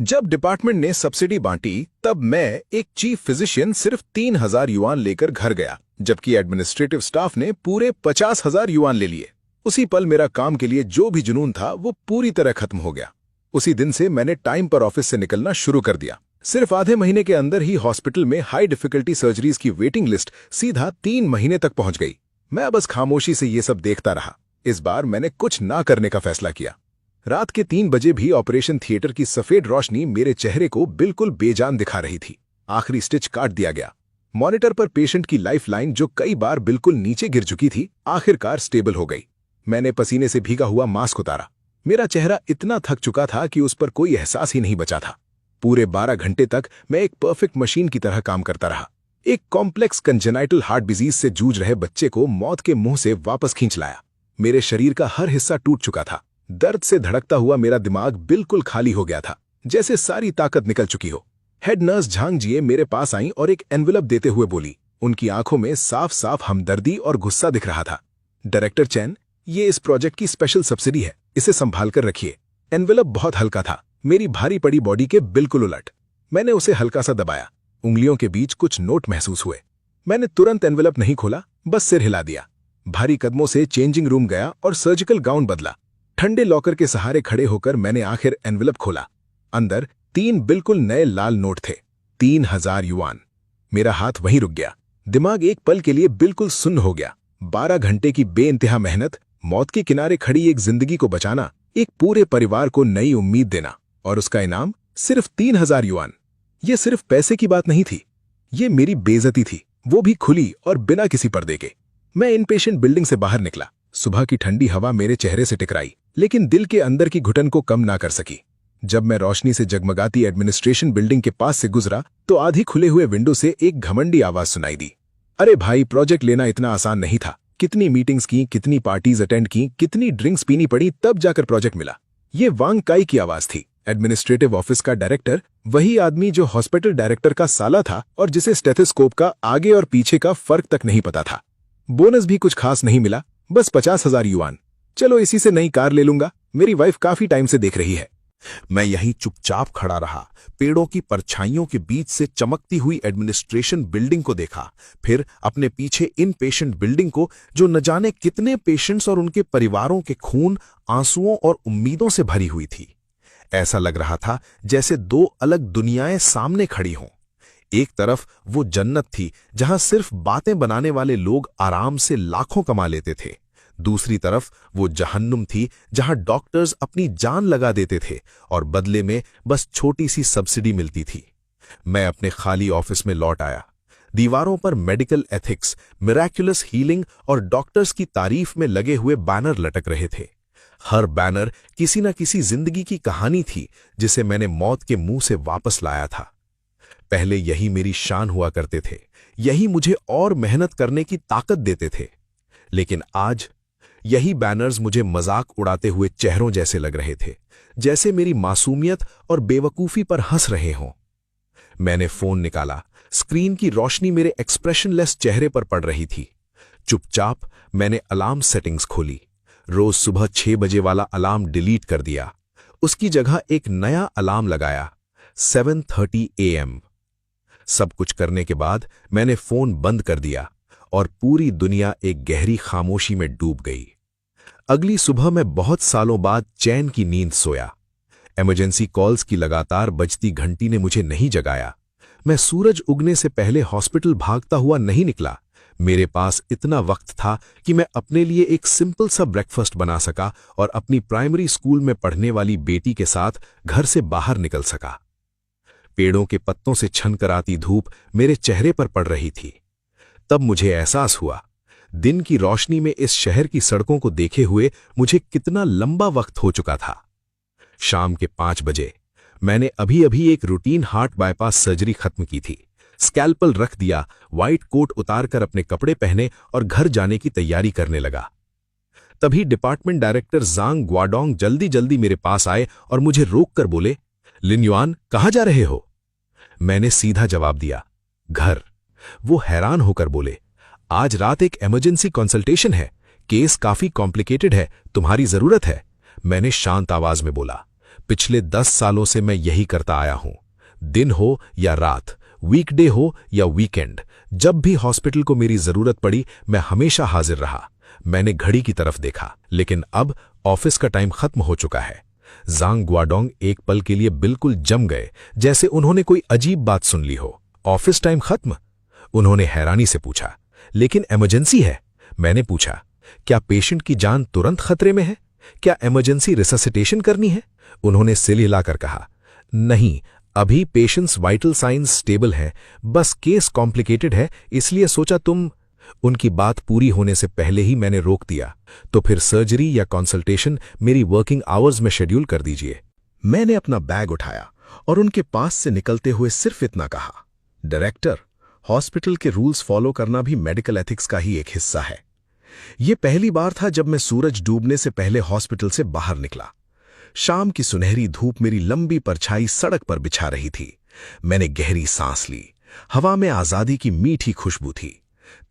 जब डिपार्टमेंट ने सब्सिडी बांटी तब मैं एक चीफ फिजिशियन सिर्फ 3,000 युआन लेकर घर गया, जबकि एडमिनिस्ट्रेटिव स्टाफ ने पूरे 50,000 युआन ले लिए। उसी पल मेरा काम के लिए जो भी जुनून था वो पूरी तरह खत्म हो गया। उसी दिन से मैंने टाइम पर ऑफिस से निकलना शुरू कर दिया। सिर्फ आधे महीने के अंदर ही हॉस्पिटल में हाई डिफिकल्टी सर्जरीज की वेटिंग लिस्ट सीधा 3 महीने तक पहुंच गई। मैं बस खामोशी से ये सब देखता रहा। इस बार मैंने कुछ ना करने का फैसला किया। रात के 3 बजे भी ऑपरेशन थिएटर की सफेद रोशनी मेरे चेहरे को बिल्कुल बेजान दिखा रही थी। आखिरी स्टिच काट दिया गया। मॉनिटर पर पेशेंट की लाइफलाइन जो कई बार बिल्कुल नीचे गिर चुकी थी, आखिरकार स्टेबल हो गई। मैंने पसीने से भीगा हुआ मास्क उतारा। मेरा चेहरा इतना थक चुका था कि उस पर कोई एहसास ही नहीं बचा था। पूरे 12 घंटे तक मैं एक परफेक्ट मशीन की तरह काम करता रहा। एक कॉम्प्लेक्स कंजेनाइटल हार्ट डिजीज से जूझ रहे बच्चे को मौत के मुंह से वापस खींच लाया। मेरे शरीर का हर हिस्सा टूट चुका था। दर्द से धड़कता हुआ मेरा दिमाग बिल्कुल खाली हो गया था, जैसे सारी ताकत निकल चुकी हो। हेड नर्स झांग जिए मेरे पास आईं और एक एनवेलप देते हुए बोली। उनकी आंखों में साफ साफ हमदर्दी और गुस्सा दिख रहा था। डायरेक्टर चैन, ये इस प्रोजेक्ट की स्पेशल सब्सिडी है, इसे संभाल कर रखिए। एनवेलप बहुत हल्का था, मेरी भारी पड़ी बॉडी के बिल्कुल उलट। मैंने उसे हल्का सा दबाया। उंगलियों के बीच कुछ नोट महसूस हुए। मैंने तुरंत एनवेलप नहीं खोला, बस सिर हिला दिया। भारी कदमों से चेंजिंग रूम गया और सर्जिकल गाउन बदला। ठंडे लॉकर के सहारे खड़े होकर मैंने आखिर एनवेलप खोला। अंदर 3 बिल्कुल नए लाल नोट थे, 3,000 युआन। मेरा हाथ वहीं रुक गया। दिमाग एक पल के लिए बिल्कुल सुन्न हो गया। 12 घंटे की बेइंतहा मेहनत, मौत के किनारे खड़ी एक जिंदगी को बचाना, एक पूरे परिवार को नई उम्मीद देना, और उसका इनाम सिर्फ 3,000 युआन। ये सिर्फ पैसे की बात नहीं थी, ये मेरी बेइज्जती थी, वो भी खुली और बिना किसी पर्दे के। मैं इनपेशेंट बिल्डिंग से बाहर निकला। सुबह की ठंडी हवा मेरे चेहरे से टकराई, लेकिन दिल के अंदर की घुटन को कम ना कर सकी। जब मैं रोशनी से जगमगाती एडमिनिस्ट्रेशन बिल्डिंग के पास से गुजरा तो आधी खुले हुए विंडो से एक घमंडी आवाज सुनाई दी। अरे भाई, प्रोजेक्ट लेना इतना आसान नहीं था। कितनी मीटिंग्स की, कितनी पार्टीज अटेंड की, कितनी ड्रिंक्स पीनी पड़ी, तब जाकर प्रोजेक्ट मिला। ये वांग काई की आवाज थी, एडमिनिस्ट्रेटिव ऑफिस का डायरेक्टर, वही आदमी जो हॉस्पिटल डायरेक्टर का साला था और जिसे स्टेथोस्कोप का आगे और पीछे का फर्क तक नहीं पता था। बोनस भी कुछ खास नहीं मिला, बस 50,000 युआन। चलो इसी से नई कार ले लूंगा, मेरी वाइफ काफी टाइम से देख रही है। मैं यहीं चुपचाप खड़ा रहा। पेड़ों की परछाइयों के बीच से चमकती हुई एडमिनिस्ट्रेशन बिल्डिंग को देखा, फिर अपने पीछे इन पेशेंट बिल्डिंग को, जो न जाने कितने पेशेंट्स और उनके परिवारों के खून, आंसुओं और उम्मीदों से भरी हुई थी। ऐसा लग रहा था जैसे 2 अलग दुनियाएं सामने खड़ी हों। एक तरफ वो जन्नत थी जहां सिर्फ बातें बनाने वाले लोग आराम से लाखों कमा लेते थे। दूसरी तरफ वो जहन्नुम थी जहां डॉक्टर्स अपनी जान लगा देते थे और बदले में बस छोटी सी सब्सिडी मिलती थी। मैं अपने खाली ऑफिस में लौट आया। दीवारों पर मेडिकल एथिक्स, मिराक्युलस हीलिंग और डॉक्टर्स की तारीफ में लगे हुए बैनर लटक रहे थे। हर बैनर किसी न किसी जिंदगी की कहानी थी जिसे मैंने मौत के मुंह से वापस लाया था। पहले यही मेरी शान हुआ करते थे, यही मुझे और मेहनत करने की ताकत देते थे। लेकिन आज यही बैनर्स मुझे मजाक उड़ाते हुए चेहरों जैसे लग रहे थे, जैसे मेरी मासूमियत और बेवकूफी पर हंस रहे हों। मैंने फोन निकाला। स्क्रीन की रोशनी मेरे एक्सप्रेशनलेस चेहरे पर पड़ रही थी। चुपचाप मैंने अलार्म सेटिंग्स खोली। रोज सुबह 6 बजे वाला अलार्म डिलीट कर दिया। उसकी जगह एक नया अलार्म लगाया, 7:30 AM। सब कुछ करने के बाद मैंने फोन बंद कर दिया और पूरी दुनिया एक गहरी खामोशी में डूब गई। अगली सुबह मैं बहुत सालों बाद चैन की नींद सोया। इमरजेंसी कॉल्स की लगातार बजती घंटी ने मुझे नहीं जगाया। मैं सूरज उगने से पहले हॉस्पिटल भागता हुआ नहीं निकला। मेरे पास इतना वक्त था कि मैं अपने लिए एक सिंपल सा ब्रेकफास्ट बना सका और अपनी प्राइमरी स्कूल में पढ़ने वाली बेटी के साथ घर से बाहर निकल सका। पेड़ों के पत्तों से छनकर आती धूप मेरे चेहरे पर पड़ रही थी। तब मुझे एहसास हुआ, दिन की रोशनी में इस शहर की सड़कों को देखे हुए मुझे कितना लंबा वक्त हो चुका था। शाम के 5 बजे मैंने अभी अभी एक रूटीन हार्ट बाईपास सर्जरी खत्म की थी। स्कैल्पल रख दिया, व्हाइट कोट उतारकर अपने कपड़े पहने और घर जाने की तैयारी करने लगा। तभी डिपार्टमेंट डायरेक्टर जांग ग्वाडोंग जल्दी जल्दी मेरे पास आए और मुझे रोककर बोले, लिन युआन, कहां जा रहे हो? मैंने सीधा जवाब दिया, घर। वो हैरान होकर बोले, आज रात एक इमरजेंसी कंसल्टेशन है, केस काफी कॉम्प्लिकेटेड है, तुम्हारी जरूरत है। मैंने शांत आवाज में बोला, पिछले 10 सालों से मैं यही करता आया हूं। दिन हो या रात, वीकडे हो या वीकेंड, जब भी हॉस्पिटल को मेरी जरूरत पड़ी मैं हमेशा हाजिर रहा। मैंने घड़ी की तरफ देखा, लेकिन अब ऑफिस का टाइम खत्म हो चुका है। जांग गुआडोंग एक पल के लिए बिल्कुल जम गए, जैसे उन्होंने कोई अजीब बात सुन ली हो। ऑफिस टाइम खत्म? उन्होंने हैरानी से पूछा। लेकिन इमरजेंसी है। मैंने पूछा, क्या पेशेंट की जान तुरंत खतरे में है? क्या इमरजेंसी रिससिटेशन करनी है? उन्होंने सिर हिलाकर कहा, नहीं, अभी पेशेंट्स वाइटल साइंस स्टेबल हैं, बस केस कॉम्प्लिकेटेड है, इसलिए सोचा तुम। उनकी बात पूरी होने से पहले ही मैंने रोक दिया। तो फिर सर्जरी या कंसल्टेशन मेरी वर्किंग आवर्स में शेड्यूल कर दीजिए। मैंने अपना बैग उठाया और उनके पास से निकलते हुए सिर्फ इतना कहा, डायरेक्टर, हॉस्पिटल के रूल्स फॉलो करना भी मेडिकल एथिक्स का ही एक हिस्सा है। यह पहली बार था जब मैं सूरज डूबने से पहले हॉस्पिटल से बाहर निकला। शाम की सुनहरी धूप मेरी लंबी परछाई सड़क पर बिछा रही थी। मैंने गहरी सांस ली। हवा में आजादी की मीठी खुशबू थी।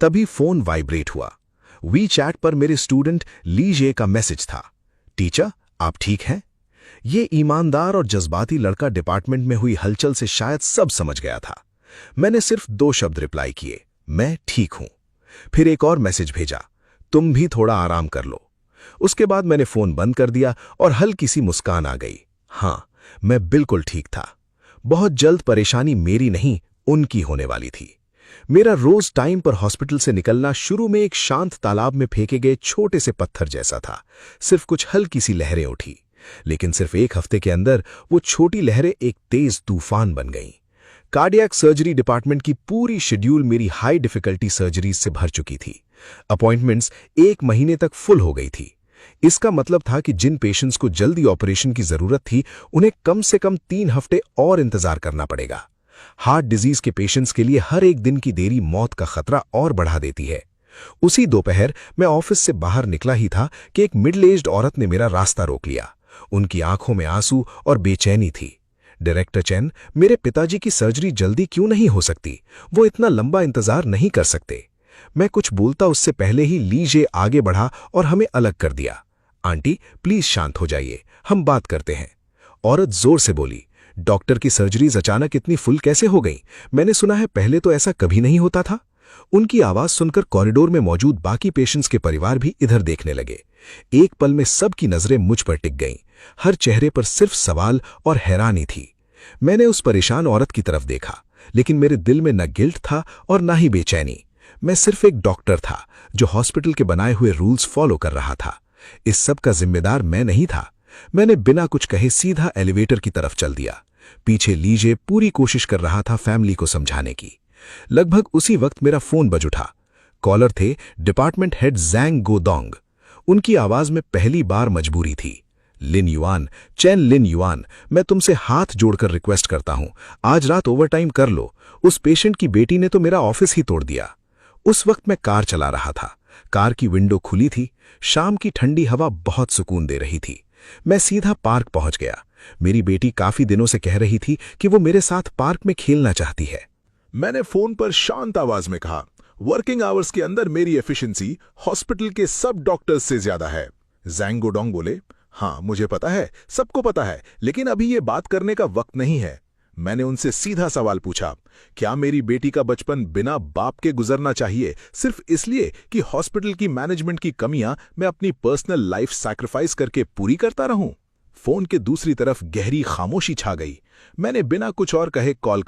तभी फोन वाइब्रेट हुआ। वीचैट पर मेरे स्टूडेंट लीजे का मैसेज था, टीचर आप ठीक हैं? ये ईमानदार और जज्बाती लड़का डिपार्टमेंट में हुई हलचल से शायद सब समझ गया था। मैंने सिर्फ 2 शब्द रिप्लाई किए, मैं ठीक हूं। फिर एक और मैसेज भेजा, तुम भी थोड़ा आराम कर लो। उसके बाद मैंने फोन बंद कर दिया और हल्की सी मुस्कान आ गई। हां, मैं बिल्कुल ठीक था। बहुत जल्द परेशानी मेरी नहीं, उनकी होने वाली थी। मेरा रोज टाइम पर हॉस्पिटल से निकलना शुरू में एक शांत तालाब में फेंके गए छोटे से पत्थर जैसा था। सिर्फ कुछ हल्की सी लहरें उठी, लेकिन सिर्फ एक हफ्ते के अंदर वो छोटी लहरें एक तेज तूफान बन गईं। कार्डियक सर्जरी डिपार्टमेंट की पूरी शेड्यूल मेरी हाई डिफिकल्टी सर्जरीज से भर चुकी थी। अपॉइंटमेंट्स 1 महीने तक फुल हो गई थी। इसका मतलब था कि जिन पेशेंट्स को जल्दी ऑपरेशन की जरूरत थी, उन्हें कम से कम 3 हफ्ते और इंतजार करना पड़ेगा। हार्ट डिजीज के पेशेंट्स के लिए हर एक दिन की देरी मौत का खतरा और बढ़ा देती है। उसी दोपहर मैं ऑफिस से बाहर निकला ही था कि एक मिडिल एज्ड औरत ने मेरा रास्ता रोक लिया। उनकी आंखों में आंसू और बेचैनी थी। डायरेक्टर चैन, मेरे पिताजी की सर्जरी जल्दी क्यों नहीं हो सकती? वो इतना लंबा इंतजार नहीं कर सकते। मैं कुछ बोलता उससे पहले ही लीजे आगे बढ़ा और हमें अलग कर दिया। आंटी प्लीज शांत हो जाइए, हम बात करते हैं। औरत जोर से बोली, डॉक्टर की सर्जरीज अचानक इतनी फुल कैसे हो गई? मैंने सुना है पहले तो ऐसा कभी नहीं होता था। उनकी आवाज सुनकर कॉरिडोर में मौजूद बाकी पेशेंट्स के परिवार भी इधर देखने लगे। एक पल में सबकी नजरें मुझ पर टिक गईं। हर चेहरे पर सिर्फ सवाल और हैरानी थी। मैंने उस परेशान औरत की तरफ देखा, लेकिन मेरे दिल में न गिल्ट था और न ही बेचैनी। मैं सिर्फ एक डॉक्टर था जो हॉस्पिटल के बनाए हुए रूल्स फॉलो कर रहा था। इस सब का जिम्मेदार मैं नहीं था। मैंने बिना कुछ कहे सीधा एलिवेटर की तरफ चल दिया। पीछे लीजे पूरी कोशिश कर रहा था फैमिली को समझाने की। लगभग उसी वक्त मेरा फोन बज उठा। कॉलर थे डिपार्टमेंट हेड ज़ैंग गुओडोंग। उनकी आवाज में पहली बार मजबूरी थी। लिन युआन, चैन लिन युआन, मैं तुमसे हाथ जोड़कर रिक्वेस्ट करता हूं, आज रात ओवरटाइम कर लो। उस पेशेंट की बेटी ने तो मेरा ऑफिस ही तोड़ दिया। उस वक्त मैं कार चला रहा था। कार की विंडो खुली थी। शाम की ठंडी हवा बहुत सुकून दे रही थी। मैं सीधा पार्क पहुंच गया। मेरी बेटी काफी दिनों से कह रही थी कि वो मेरे साथ पार्क में खेलना चाहती है। मैंने फोन पर शांत आवाज में कहा, वर्किंग आवर्स के अंदर मेरी एफिशिएंसी हॉस्पिटल के सब डॉक्टर्स से ज्यादा है। ज़ैंग गुओडोंग बोले, हाँ मुझे पता है, सबको पता है, लेकिन अभी ये बात करने का वक्त नहीं है। मैंने उनसे सीधा सवाल पूछा, क्या मेरी बेटी का बचपन बिना बाप के गुजरना चाहिए सिर्फ इसलिए कि हॉस्पिटल की मैनेजमेंट की कमियां मैं अपनी पर्सनल लाइफ सैक्रिफाइस करके पूरी करता रहूं? फोन के दूसरी तरफ गहरी खामोशी छा गई। मैंने बिना कुछ और कहे कॉल